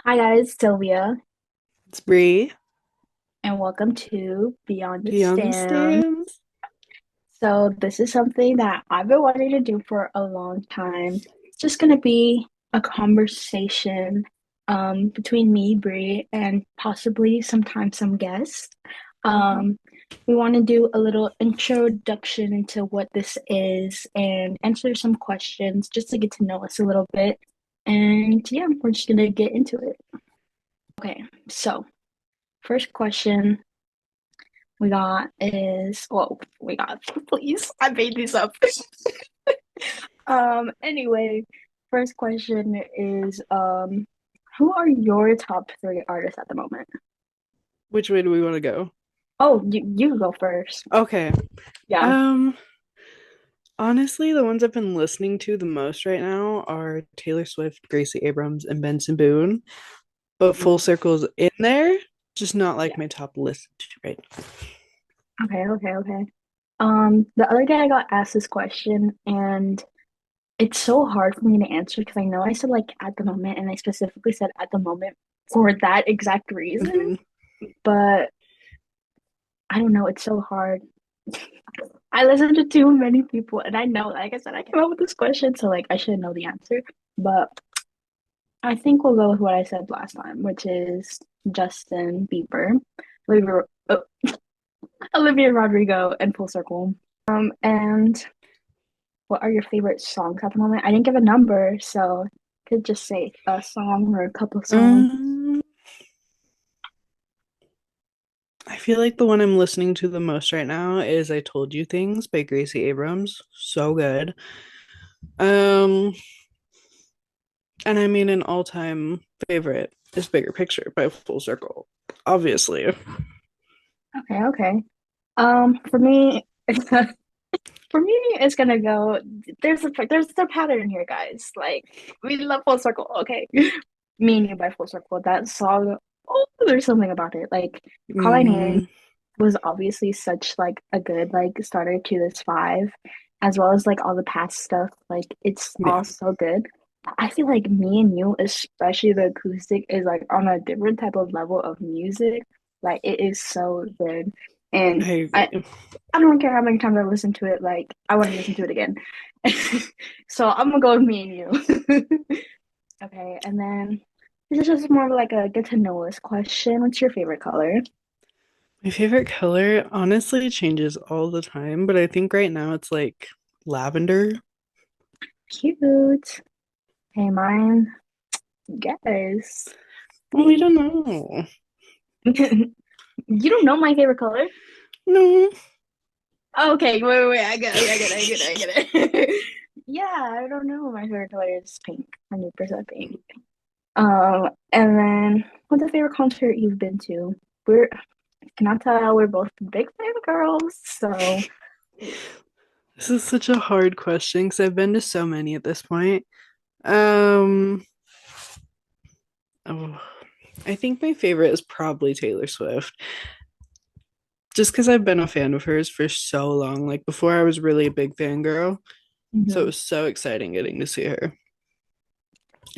Hi guys, Sylvia, It's Bree. and welcome to Beyond the Beyond the Stand. stands. So this is something that I've been wanting to do for a long time. It's just gonna be a conversation between me, Bree, and possibly sometimes some guests. Mhm. Um, we want to do a little introduction into what this is and answer some questions just to get to know us a little bit. And yeah, we're just gonna get into it. Okay, so first question we got is, well, we got, please, I made these up. Anyway, first question is, who are your top three artists at the moment? Which way do we want to go? Oh, you go first. Okay. Yeah. Um, Honestly, the ones I've been listening to the most right now are Taylor Swift, Gracie Abrams, and Benson Boone. But Full Circle's in there, just not like Yeah. my top list right Okay. The other day I got asked this question, and it's so hard for me to answer because I know I said like at the moment, and I specifically said at the moment for that exact now. reason, but I don't know, it's so hard. I listen to too many people, and I know, like I said, I came up with this question, so like I should know the answer. But I think we'll go with what I said last time, which is Justin Bieber, Olivia, oh, Olivia Rodrigo, and Full Circle. And what are your favorite songs at the moment? I didn't give a number, so could just say a song or a couple of songs. Um, I feel like the one I'm listening to the most right now is I Told You Things by Gracie Abrams. So good. Um, and I mean, an all-time favorite is Bigger Picture by Full Circle, obviously. Okay. For me, for me, it's gonna go. There's a pattern here, guys. Like we love Full Circle. Okay, me and you by Full Circle. That song. Oh, there's something about it. Like Call My Name Hmm. was obviously such like a good like starter to this five, as well as like all the past stuff. Like it's Yeah. all so good. I feel like me and you, especially the acoustic, is like on a different type of level of music. Like it is so good. And I agree. I don't care how many times I listen to it, like I want to listen to it again. So I'm gonna go with me and you. Okay, and then this is just more of like a get to know us question. What's your favorite color? My favorite color honestly changes all the time, but I think right now it's like lavender. Cute. Hey, mine, guys. Oh, we don't know. You don't know my favorite color? No. Okay, wait. I get it. Yeah, I don't know. My favorite color is pink, 100% pink. And then what's the favorite concert you've been to? We're cannot tell we're both big fan girls, so This is such a hard question because I've been to so many at this point. Um, oh, I think my favorite is probably Taylor Swift, just because I've been a fan of hers for so long. Like before, I was really a big fangirl, so it mhm. was so exciting getting to see her.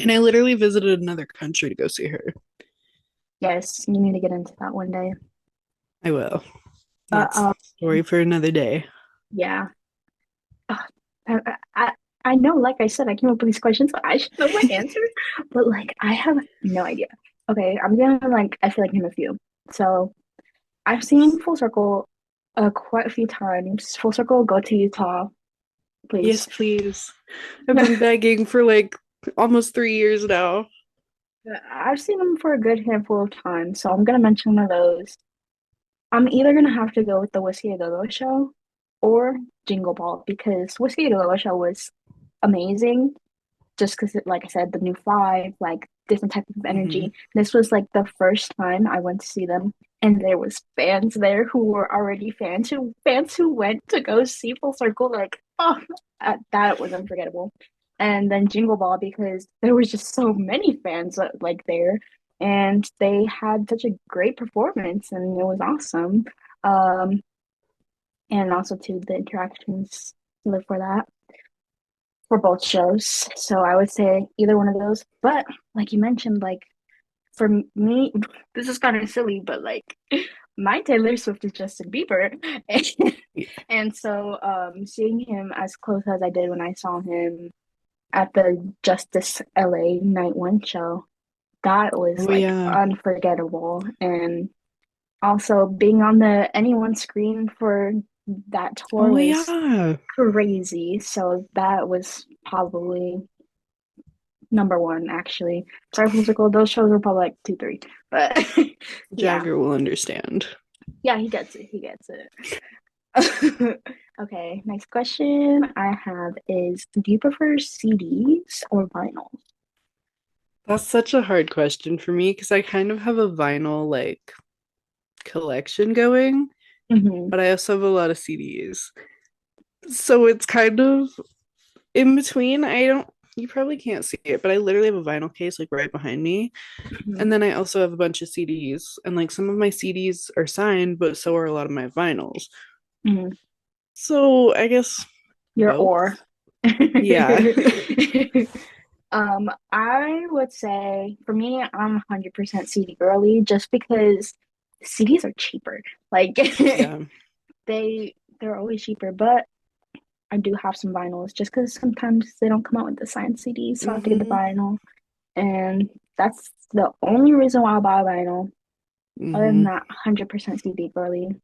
And I literally visited another country to go see her. Yes, you need to get into that one day. I will. But That's a story for another day. yeah. Ugh, I, I I know, like I said, I came up with these questions, so I should know my answer, but like I have no idea. Okay, I'm gonna like I feel like name a few. So I've seen Full Circle quite a few times. Full Circle, go to Utah, Yes, please. please. I've been begging for like almost 3 years now. I've seen them for a good handful of times, so I'm gonna mention one of those. I'm either gonna have to go with the Whiskey a Go-Go Show or Jingle Ball because Whiskey a Go-Go Show was amazing just because like I said, the new five, like different type of Hmm. energy. This was like the first time I went to see them, and there was fans there who were already fans who went to go see Full Circle. Like, oh, that was unforgettable. And then Jingle Ball because there was just so many fans like there, and they had such a great performance, and it was awesome. Um, and also too the interactions live for that for both shows. So I would say either one of those. But like you mentioned, like for me, this is kind of silly, but like my Taylor Swift is Justin Bieber. And, Yeah. and so seeing him as close as I did when I saw him at the Justice LA Night One show, that was Oh like yeah. unforgettable. And also being on the anyone screen for that tour Oh was yeah. crazy. So that was probably number one, actually. Sorry, Physical, those shows were probably like two, three. But yeah, Jagger will understand. yeah, he gets it. He gets it. Okay, next question I have is do you prefer CDs or vinyl? That's such a hard question for me because I kind of have a vinyl like collection going, Hmm. but I also have a lot of CDs. So it's kind of in between. I don't, you probably can't see it, but I literally have a vinyl case like right behind me. Hmm. And then I also have a bunch of CDs. And like some of my CDs are signed, but so are a lot of my vinyls. Hmm. So I guess Your both. or. Yeah. I would say for me, I'm 100% CD girly just because CDs are cheaper. Like Yeah. they're always cheaper, but I do have some vinyls just because sometimes they don't come out with the signed CDs, so I have to get the Mm-hmm. vinyl. And that's the only reason why I buy vinyl. Other than Mm-hmm. that, 100% CD girly.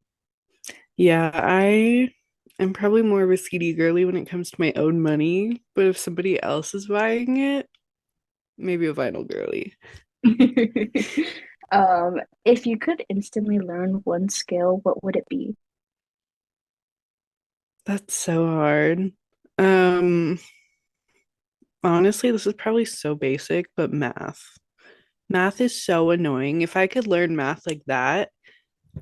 Yeah, I am probably more of a CD girly when it comes to my own money, but if somebody else is buying it, maybe a vinyl girly. If you could instantly learn one skill, what would it be? That's so hard. Um, Honestly, this is probably so basic, but math. Math is so annoying. If I could learn math like that,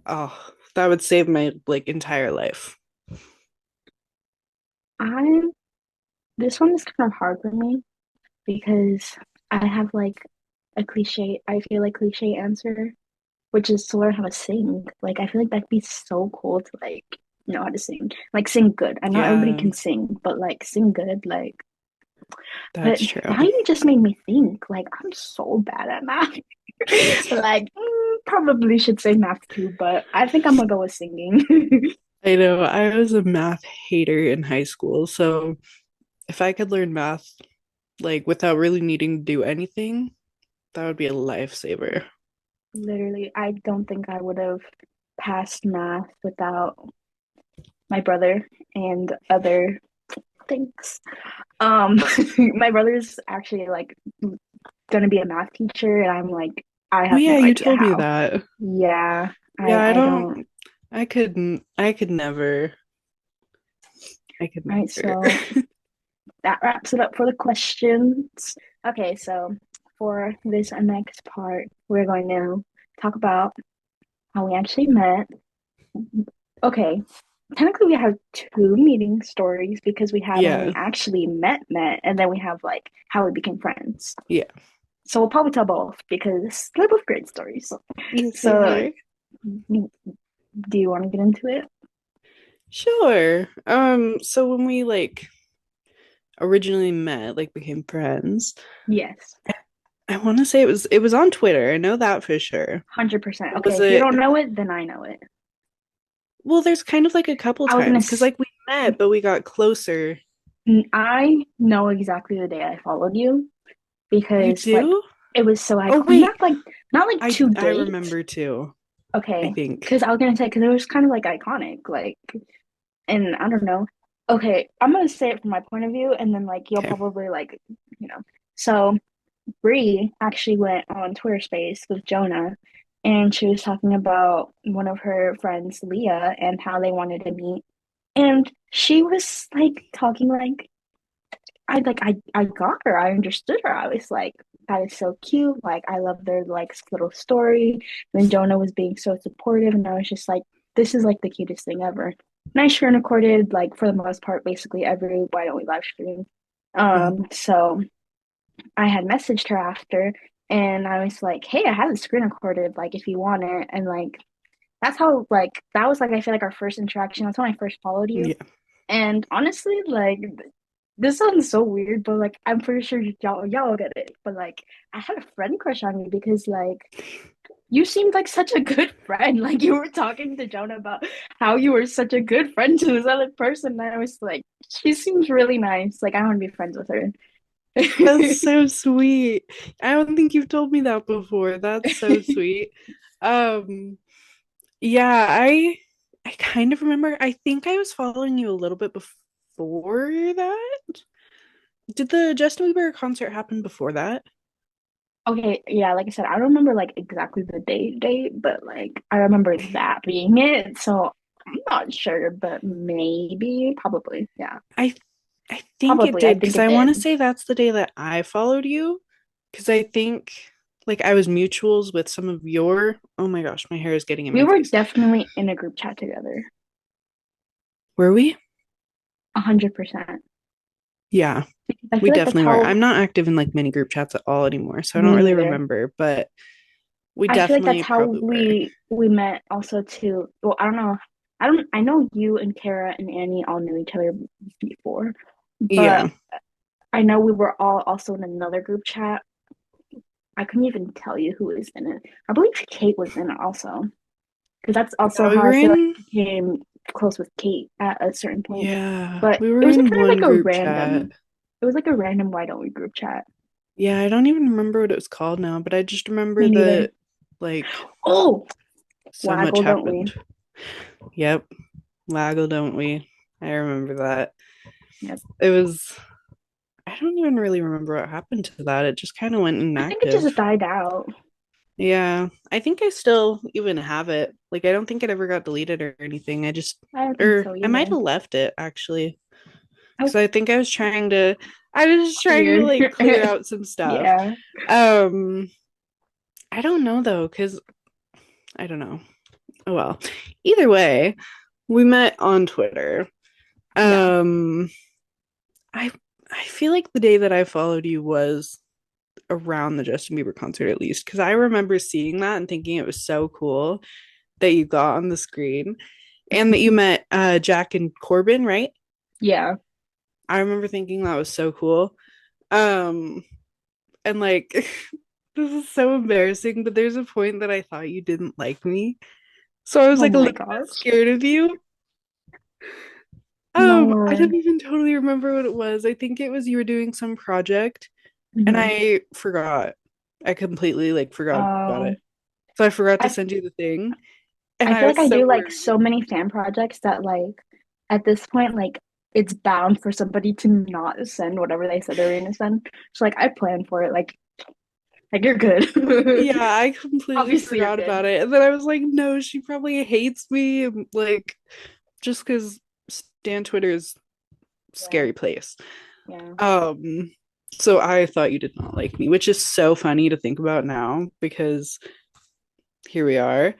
oh, that would save my like entire life. I This one is kind of hard for me because I have like I feel like cliche answer, which is to learn how to sing. Like I feel like that'd be so cool to like know how to sing. Like sing good. I know everybody Yeah, can sing, but like sing good, like but that's true. now you just made me think, like I'm so bad at math. Like probably should say math too, but I think I'm gonna go with singing. I know I was a math hater in high school, so if I could learn math like without really needing to do anything, that would be a lifesaver. Literally, I don't think I would have passed math without my brother and other things. Um, my brother's actually like gonna be a math teacher, and I'm like, I Oh have yeah, no you idea told me how. that. Yeah, Yeah, I I don't don't. I could never. I could All right, never. so that wraps it up for the questions. Okay, so for this next part, we're going to talk about how we actually met. Okay, technically we have two meeting stories because we have when we Yeah. actually met, and then we have like how we became friends. Yeah. So we'll probably tell both because they're both great stories. So Okay. do you want to get into it? Sure. So when we like originally met, like became friends, Yes, I want to say it was on Twitter. I know that for sure. 100%. But Okay, was if you it don't know it, then I know it. well, there's kind of like a couple I was gonna times because like we met, but we got closer. I know exactly the day I followed you You because like do? it was so Oh iconic. wait, Not like I to I date. remember too, I Okay, think. because I was gonna say because it was kind of like iconic, like, and I don't know. Okay, I'm gonna say it from my point of view, and then like you'll Okay. probably like, you know. So Bree actually went on Twitter Space with Jonah, and she was talking about one of her friends, Leah, and how they wanted to meet. And she was like talking like I got her. I understood her. I was like, that is so cute. Like I love their like little story. And then Jonah was being so supportive, and I was just like, this is like the cutest thing ever. And I screen recorded like for the most part, basically every why don't we live stream. Mhm. So I had messaged her after, and I was like, hey, I have it screen recorded. Like if you want it, and like that's how like that was like I feel like our first interaction. That's when I first followed you. Yeah. And honestly, like this sounds so weird, but like I'm pretty sure y'all get it. But like I had a friend crush on you because like you seemed like such a good friend. Like you were talking to Jonah about how you were such a good friend to this other person. And I was like, she seems really nice. Like I want to be friends with her. That's so sweet. I don't think you've told me that before. That's so sweet. Um, yeah, I kind of remember. I think I was following you a little bit before that. Did the Justin Bieber concert happen before that? Okay, yeah, like I said, I don't remember like exactly the date, but like I remember that being it. So I'm not sure, but maybe, probably, yeah, I I think it probably. I did think because it I want to did. say that's the day that I followed you because I think like I was mutuals with some of your. Oh my gosh, my hair is getting in We my were face. definitely in a group chat together, Were we? 100%. Yeah, I we feel like that's definitely were. how I'm not active in like many group chats at all anymore, so I don't me really neither. remember, but we I feel like that's definitely how probably were. we met also too. Well, I don't know. I know you and Kara and Annie all knew each other before, but Yeah. I know we were all also in another group chat. I couldn't even tell you who was in it. I believe Kate was in it also, because that's also Yeah, we how were I feel like in I became close with Kate at a certain point. yeah, But we it were was in kind of one like a group chat. random. It was like a random why don't we group chat. Yeah, I don't even remember what it was called now, but I just Me remember neither. that like Oh, so much waggle, don't we? happened. Yep, Waggle, don't we? I remember that. Yep. It was I don't even really remember what happened to that. It just kind of went I think it inactive. just died out. Yeah, I think I still even have it. Like I don't think it ever got deleted or anything. I just I don't think or so I might either. have left it actually because Oh, I think I was just trying to clear. like clear out some stuff. Yeah. Um I don't know though cuz I don't know. Oh well. Either way, we met on Twitter. Yeah. Um I I feel like the day that I followed you was around the Justin Bieber concert at least because I remember seeing that and thinking it was so cool that you got on the screen and that you met Jack and Corbin, right? Yeah. I remember thinking that was so cool. Um and like this is so embarrassing, but there's a point that I thought you didn't like me. So I was Oh like a my little bit gosh. scared of you. I No. don't even totally remember what it was. I think it was you were doing some project and Mhm. I forgot. I completely like forgot about Um, it. So I forgot to I send you the thing and I I feel like was I so do like worried. so many fan projects that like at this point like it's bound for somebody to not send whatever they said they were gonna send. So like I plan for it. Like you're good. Yeah, I completely Obviously you're forgot good. about it. And then I was like, no, she probably hates me. Like, just because Stan Twitter's Yeah. scary place. Yeah. Um, so I thought you did not like me, which is so funny to think about now because here we are.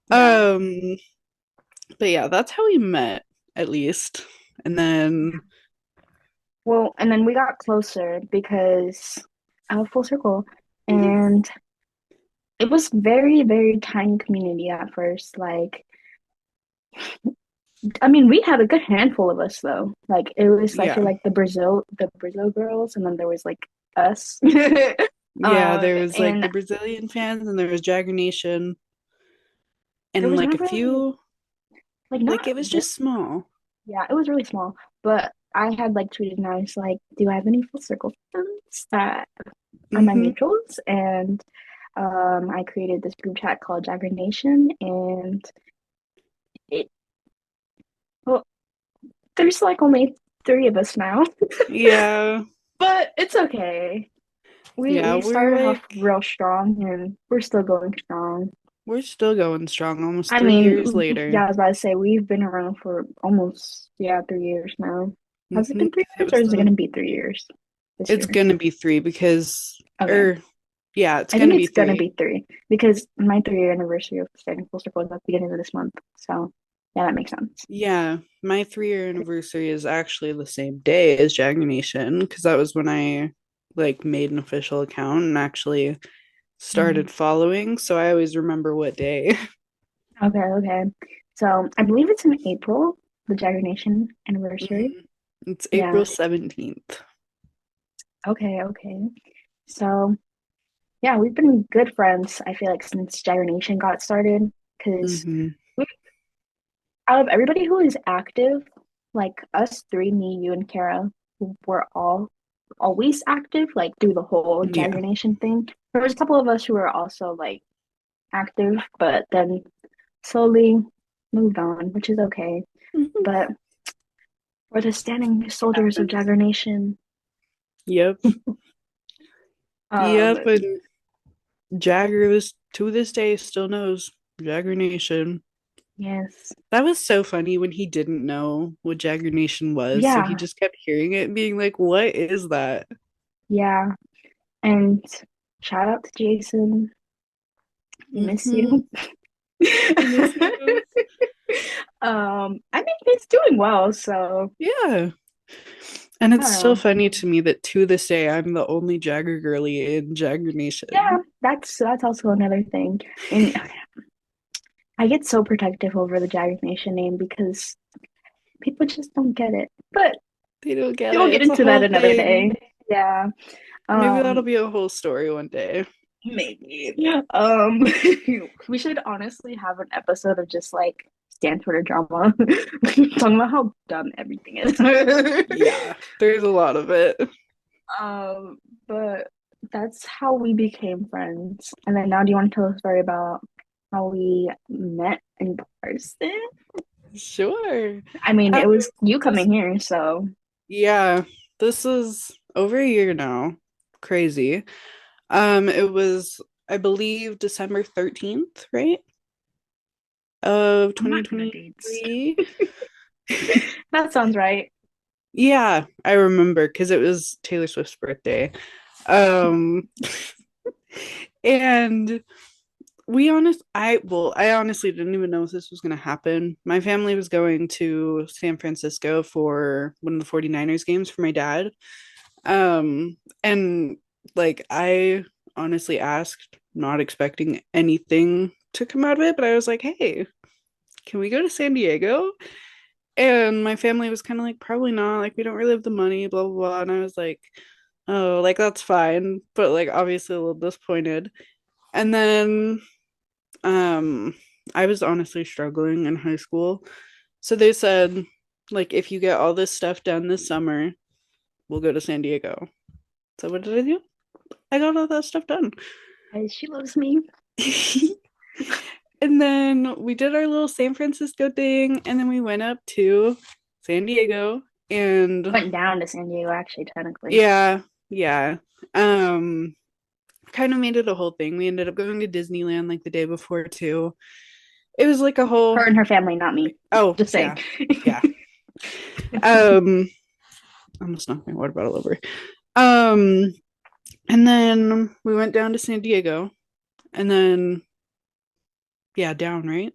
Yeah. Um, but yeah, that's how we met, at least. And then Well, and then we got closer because full circle. mhm, And it was very, very tiny community at first. Like, I mean, we had a good handful of us though. Like it was, I feel yeah. like the Brazil girls, and then there was like us. Yeah, there was like the And Brazilian fans and there was Jagger Nation there and was like a not really few like like not it was very, just small. yeah, it was really small. But I had like tweeted and I was like, do I have any full circle friends that are my Hmm. mutuals? And I created this group chat called Jagger Nation, and it well, there's like only three of us now, Yeah. but it's okay. We Yeah, we we're started off like real strong, and we're still going strong. we're still going strong almost I 3 years mean, later. yeah, I was about to say we've been around for almost, yeah, 3 years now. Has it been three It years, or was is it going the to be 3 years this it's year? gonna be three because Okay. or yeah, it's I think gonna be it's gonna three. be three because my 3 year anniversary of starting full circle is at the beginning of this month. So yeah, that makes sense. Yeah, my 3 year anniversary is actually the same day as Jagger Nation because that was when I like made an official account and actually Mhm. started following. So I always remember what day. Okay, okay. So I believe it's in April, the Jagger Nation anniversary. It's Yeah. April 17th. Okay, okay. So, yeah, we've been good friends, I feel like, since Jagger Nation got started. Because Mm-hmm. out of everybody who is active, like us three, me, you, and Kara, were all always active, like through the whole Yeah. Jagger Nation thing. There was a couple of us who were also like active, but then slowly moved on, which is okay. Mhm. But we're the standing soldiers of Jagger Nation. Yep. Um, Yep. And Jagger is to this day still knows Jagger Nation. yes. That was so funny when he didn't know what Jagger Nation was. So he Yeah, just kept hearing it and being like, what is that? yeah. And shout out to Jason. We miss Mm-hmm. you. We miss you. I mean he's doing well, so Yeah. And I it's don't still know. funny to me that to this day I'm the only Jagger girly in Jagger Yeah, Nation. that's also another thing. And I get so protective over the Jagger Nation name because people just don't get it. But They don't get we'll it. get It's a into that whole another thing. day. Yeah. Maybe that'll Um, be a whole story one day. maybe. We should honestly have an episode of just like stand Twitter drama, talking about how dumb everything is. Yeah, there's a lot of it. Um, but that's how we became friends. And then now, do you want to tell a story about how we met in person? Sure. I mean, Um, it was you this, coming here, so yeah, this is over a year now. Crazy. It was, I believe, December 13th, right? Of I'm not good at dates. 2023. That sounds right. Yeah, I remember because it was Taylor Swift's birthday. Um, and I honestly didn't even know if this was going to happen. My family was going to San Francisco for one of the 49ers games for my dad. And like I honestly asked, not expecting anything to come out of it, but I was like, "Hey, can we go to San Diego?" And my family was kind of like, "Probably not. Like we don't really have the money, blah blah blah." And I was like, "Oh, like that's fine," but like obviously a little disappointed. And then um I was honestly struggling in high school. So they said, like, if you get all this stuff done this summer, we'll go to San Diego. So what did I do? I got all that stuff done. She loves me. And then we did our little San Francisco thing, and then we went up to San Diego, and Went down to San Diego, actually, technically. yeah, yeah. Um, Kind of made it a whole thing. We ended up going to Disneyland like the day before too. It was like a whole Her and her family, not me. oh Just saying. yeah, yeah. Um, I almost knocked my water bottle over. Um, and then we went down to San Diego, and then yeah, down, right?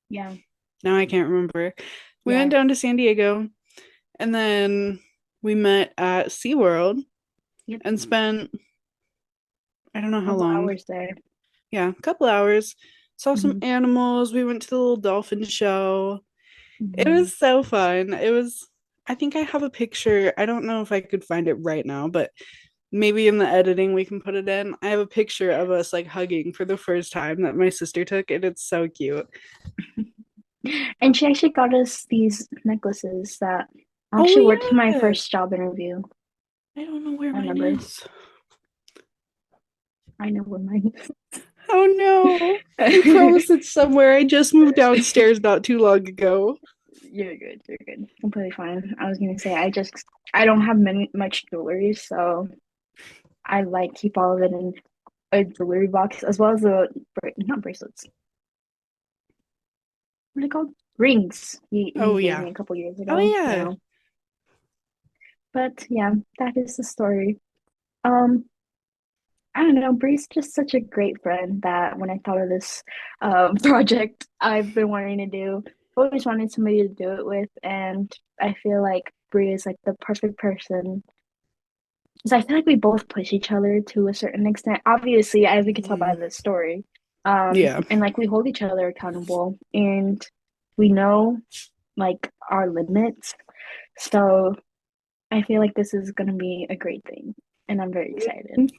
Yeah, Now I can't remember. We went yeah. down to San Diego, and then we met at SeaWorld Yep. and spent I don't know A how couple long. hours there. Yeah, a couple hours. Saw some Hmm. animals. We went to the little dolphin show. It Hmm. was so fun. I think I have a picture. I don't know if I could find it right now, but maybe in the editing we can put it in. I have a picture of us like hugging for the first time that my sister took, and it's so cute. And she actually got us these necklaces that Oh, actually worked in my yeah. first job interview. I don't know where I mine remember. is. I know where mine Oh, no. I is. promise it's somewhere. I just moved downstairs not too long ago. You're good. You're good. Completely fine. I was gonna say I don't have much jewelry, so I like keep all of it in a jewelry box as well as the not bracelets. What are they called? Rings. Oh, You gave yeah. me a couple years Oh, ago. yeah. Yeah. But yeah, that is the story. Um, I don't know. Bree's just such a great friend that when I thought of this project I've been wanting to do, I always wanted somebody to do it with, and I feel like Bree is like the perfect person. Because I feel like we both push each other to a certain extent. Obviously, as we could tell by Mhm. the story, Yeah. and like we hold each other accountable, and we know like our limits. So. I feel like this is gonna be a great thing, and I'm very excited.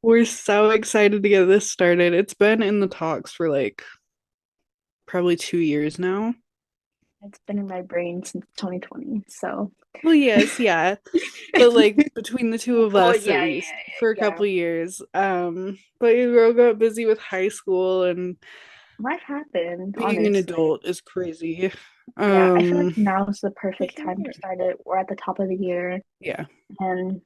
We're so excited to get this started. It's been in the talks for like probably 2 years now. It's been in my brain since 2020, so. Well, yes, yeah. But like between the two of Oh us at yeah, least yeah, for a yeah. couple of years. But you girl got busy with high school and Life happened, being an honestly. adult is crazy. Yeah, I feel like Um, now's the but perfect here time we to are. start it. We're at the top of the year, Yeah. and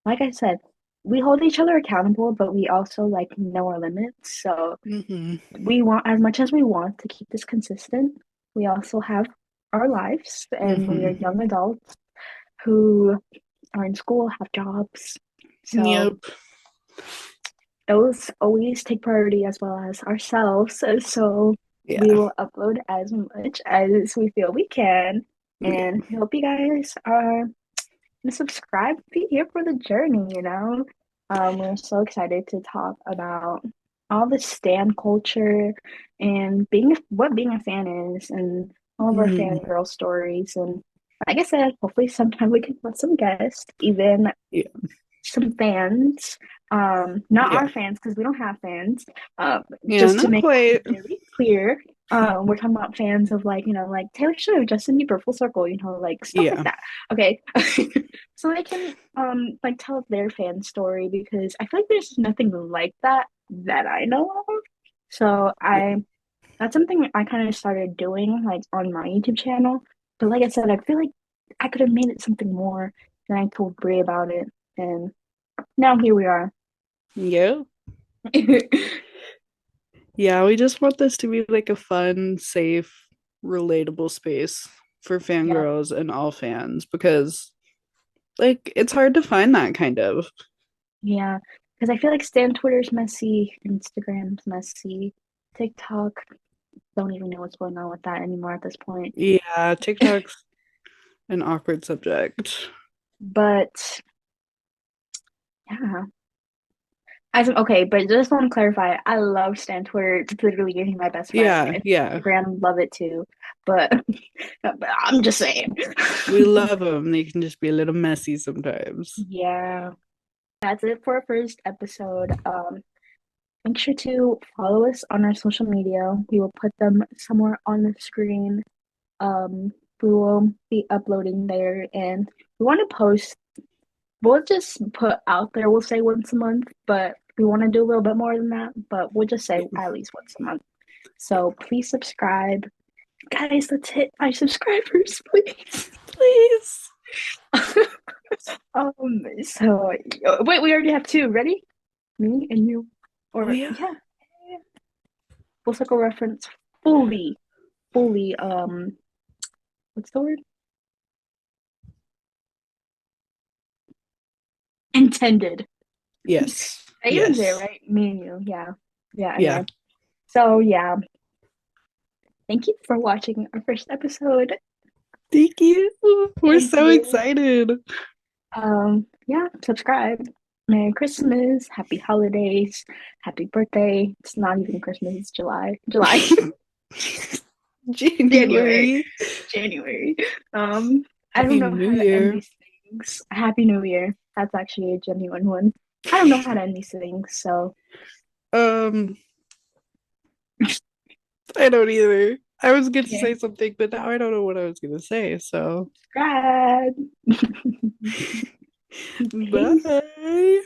like I said, we hold each other accountable, but we also like know our limits. So Hmm. we want as much as we want to keep this consistent. We also have our lives, and we are Hmm. young adults who are in school, have jobs. So Yep. those always take priority as well as ourselves. So we Yeah. will upload as much as we feel we can. Yeah. And we hope you guys are subscribe, be here for the journey, you know? We're so excited to talk about all the stan culture and being a fan is and all of our Hmm. fangirl stories. And like I said, hopefully sometime we can put some guests, even Yeah. some fans, not Yeah. our fans because we don't have fans. Yeah, Just to not make that quite. very clear, we're talking about fans of like like Taylor Swift, Justin Bieber, Full Circle, like stuff like Yeah. that. Okay, so they can like tell their fan story because I feel like there's nothing like that that I know of. So Yeah. I that's something I kind of started doing like on my YouTube channel. But like I said, I feel like I could have made it something more. Then I told Brie about it, and now here we are. Yeah. Yeah, we just want this to be like a fun, safe, relatable space for Yeah, fangirls and all fans because like it's hard to find that kind of. yeah. Because I feel like Stan Twitter's messy, Instagram's messy, TikTok don't even know what's going on with that anymore at this point. Yeah, TikTok's an awkward subject. But yeah, as okay, but just want to clarify, I love Stan Twitter. It's literally getting my best friend. Yeah, And yeah. Instagram, love it too. But, but I'm just saying. We love them. They can just be a little messy sometimes. Yeah, that's it for our first episode. Make sure to follow us on our social media. We will put them somewhere on the screen. We will be uploading there, and we want to post. We'll just put out there. We'll say once a month, but we want to do a little bit more than that. But we'll just say Yeah, at least once a month. yeah. So please subscribe, guys. Let's hit 5 subscribers, please. Please. So wait, we already have two. Ready? Me and you, Oh or yeah. yeah, full circle reference, fully, fully. What's the word? Intended. Yes. I even say it Yes. right. Me and you. Yeah. Yeah. Yeah. Anyway. So yeah. Thank you for watching our first episode. Thank you. We're Thank so you. excited. Yeah, subscribe. Merry Christmas, happy holidays, happy birthday. It's not even Christmas, it's July. July. January. January. January. Um, I don't Happy know New how to end Year. these things. Happy New Year. That's actually a genuine one. I don't know how to end these things, so Um, I don't either. I was going to okay. say something, but now I don't know what I was going to say. So, Subscribe. Peace. bye.